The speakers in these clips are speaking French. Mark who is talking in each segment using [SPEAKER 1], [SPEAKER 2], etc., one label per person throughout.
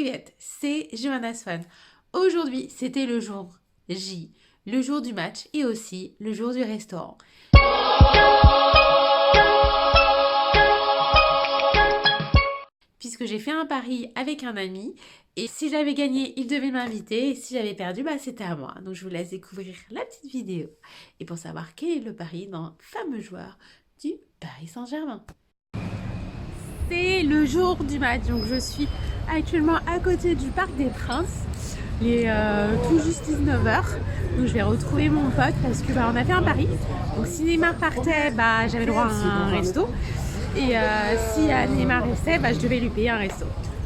[SPEAKER 1] Juliette, c'est Johanna's Fun. Aujourd'hui, c'était le jour J, le jour du match et aussi le jour du restaurant. Puisque j'ai fait un pari avec un ami et si j'avais gagné, il devait m'inviter et si j'avais perdu, c'était à moi. Donc je vous laisse découvrir la petite vidéo et pour savoir quel est le pari d'un fameux joueur du Paris Saint-Germain. C'est le jour du match, donc je suis actuellement à côté du Parc des Princes. Il est tout juste 19h, donc je vais retrouver mon pote parce que on a fait un pari. Donc si Neymar partait, j'avais le droit à un resto. Et si Neymar restait, je devais lui payer un resto.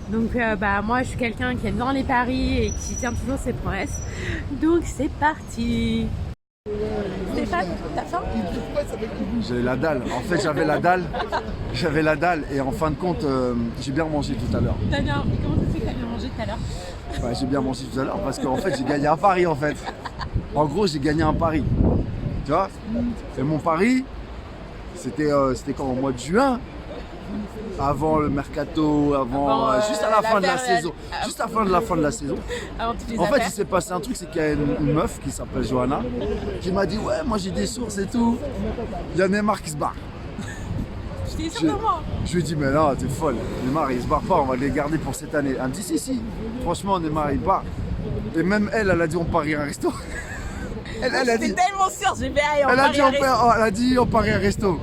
[SPEAKER 1] Donc moi je suis quelqu'un qui aime dans les paris et qui tient toujours ses promesses. Donc c'est parti. Stéphane, t'as faim?
[SPEAKER 2] J'ai la dalle. En fait, j'avais la dalle et en fin de compte, j'ai bien mangé tout à l'heure.
[SPEAKER 1] T'as bien... Comment ça se fait que t'as bien mangé tout à l'heure?
[SPEAKER 2] J'ai bien mangé tout à l'heure parce qu'en fait, j'ai gagné un pari en fait. En gros, j'ai gagné un pari. Tu vois? Et mon pari, c'était quand? Au mois de juin. Avant le mercato, juste à la fin de la saison. Juste à la fin de la saison. En fait, il s'est passé un truc, c'est qu'il y a une meuf qui s'appelle Johanna qui m'a dit ouais, moi j'ai des sources et tout. Il y a Neymar qui se barre.
[SPEAKER 1] Je t'ai sûr de moi.
[SPEAKER 2] Je lui ai dit mais non, t'es folle. Neymar il se barre pas, on va les garder pour cette année. Elle me dit si. Franchement, Neymar il part. Et même elle a dit on parie un resto. Elle a dit.
[SPEAKER 1] J'étais tellement sûre, j'ai fait
[SPEAKER 2] Elle a dit on parie un resto.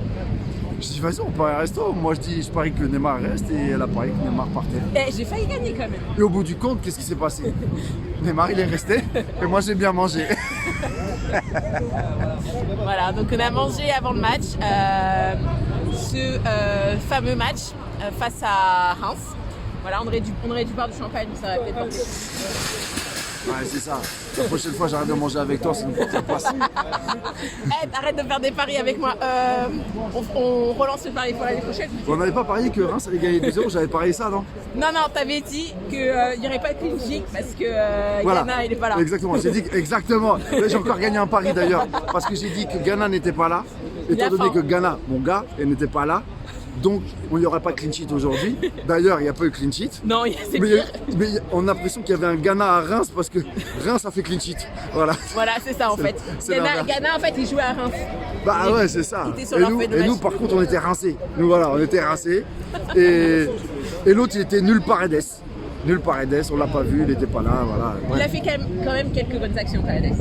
[SPEAKER 2] Je dis vas-y on parie un resto. Moi je parie que Neymar reste et elle a parié que Neymar partait.
[SPEAKER 1] Et j'ai failli gagner quand même.
[SPEAKER 2] Et au bout du compte, qu'est-ce qui s'est passé? Neymar il est resté et moi j'ai bien mangé.
[SPEAKER 1] Voilà, donc on a mangé avant le match ce fameux match face à Reims. Voilà, on aurait dû boire du champagne, ça va peut-être porter.
[SPEAKER 2] Ouais, c'est ça. La prochaine fois, j'arrête de manger avec toi, sinon ça passe.
[SPEAKER 1] Arrête de faire des paris avec moi. On relance le pari pour l'année prochaine.
[SPEAKER 2] On n'avait pas parié que Reims allait gagner 2-0, j'avais parié ça, non?
[SPEAKER 1] Non, t'avais dit qu'il n'y aurait pas de clean sheet parce que voilà. Ghana, il n'est pas là.
[SPEAKER 2] Exactement, j'ai dit exactement. Là, j'ai encore gagné un pari d'ailleurs, parce que j'ai dit que Ghana n'était pas là. Étant donné que Ghana, mon gars, elle n'était pas là. Donc, il n'y aura pas de clean sheet aujourd'hui. D'ailleurs, il n'y a pas eu clean sheet.
[SPEAKER 1] Non, c'est pire.
[SPEAKER 2] Mais on a l'impression qu'il y avait un Ghana à Reims parce que Reims a fait clean sheet. Voilà,
[SPEAKER 1] c'est ça en fait. Ghana, en fait, il jouait à Reims.
[SPEAKER 2] Ouais, c'est ça.
[SPEAKER 1] Et
[SPEAKER 2] nous, par contre, on était rincés. Nous, voilà, on était rincés. Et l'autre, il était nul Paredes. Nul Paredes, on l'a pas vu, il n'était pas là. Voilà. Ouais.
[SPEAKER 1] Il a fait quand même quelques bonnes actions, Paredes.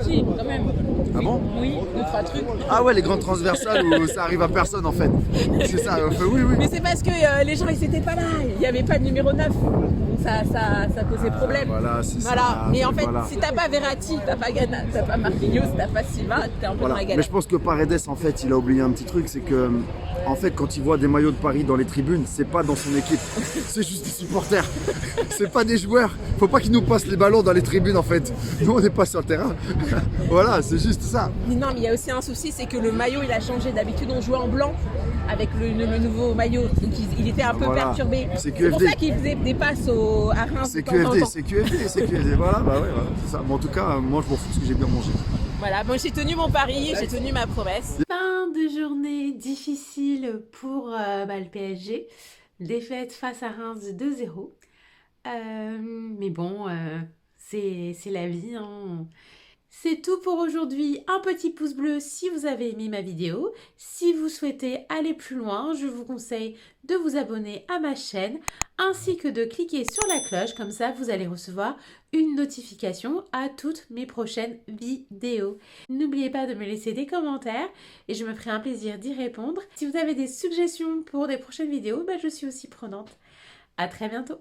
[SPEAKER 1] Si, quand même.
[SPEAKER 2] Ah bon?
[SPEAKER 1] Oui, 2-3 trucs.
[SPEAKER 2] Ah ouais, les grandes transversales où ça arrive à personne en fait. C'est ça, oui.
[SPEAKER 1] Mais c'est parce que les gens ils étaient pas là, il n'y avait pas de numéro 9. Donc ça causait problème.
[SPEAKER 2] Voilà, c'est ça.
[SPEAKER 1] Mais en fait, si t'as pas Verratti, t'as pas Ghana, t'as pas Marquinhos, t'as pas Silva, t'es un peu dans la galère.
[SPEAKER 2] Mais je pense que Paredes en fait, il a oublié un petit truc, c'est que en fait quand il voit des maillots de Paris dans les tribunes, c'est pas dans son équipe, c'est juste des supporters. C'est pas des joueurs. Faut pas qu'ils nous passent les ballons dans les tribunes en fait. Nous on n'est pas sur le terrain. Voilà, c'est juste ça.
[SPEAKER 1] Mais non, mais il y a aussi un souci, c'est que le maillot il a changé. D'habitude on jouait en blanc avec le nouveau maillot, donc il était un peu perturbé. C'est pour ça qu'il faisait des passes à Reims.
[SPEAKER 2] C'est QFD. Voilà, c'est ça. Mais en tout cas, moi je m'en fous parce que j'ai bien mangé.
[SPEAKER 1] Voilà, moi j'ai tenu mon pari, j'ai tenu ma promesse. Fin de journée difficile pour le PSG. Défaite face à Reims de 2-0. Mais bon, c'est la vie, hein. C'est tout pour aujourd'hui. Un petit pouce bleu si vous avez aimé ma vidéo. Si vous souhaitez aller plus loin, je vous conseille de vous abonner à ma chaîne ainsi que de cliquer sur la cloche. Comme ça, vous allez recevoir une notification à toutes mes prochaines vidéos. N'oubliez pas de me laisser des commentaires et je me ferai un plaisir d'y répondre. Si vous avez des suggestions pour des prochaines vidéos, je suis aussi prenante. À très bientôt.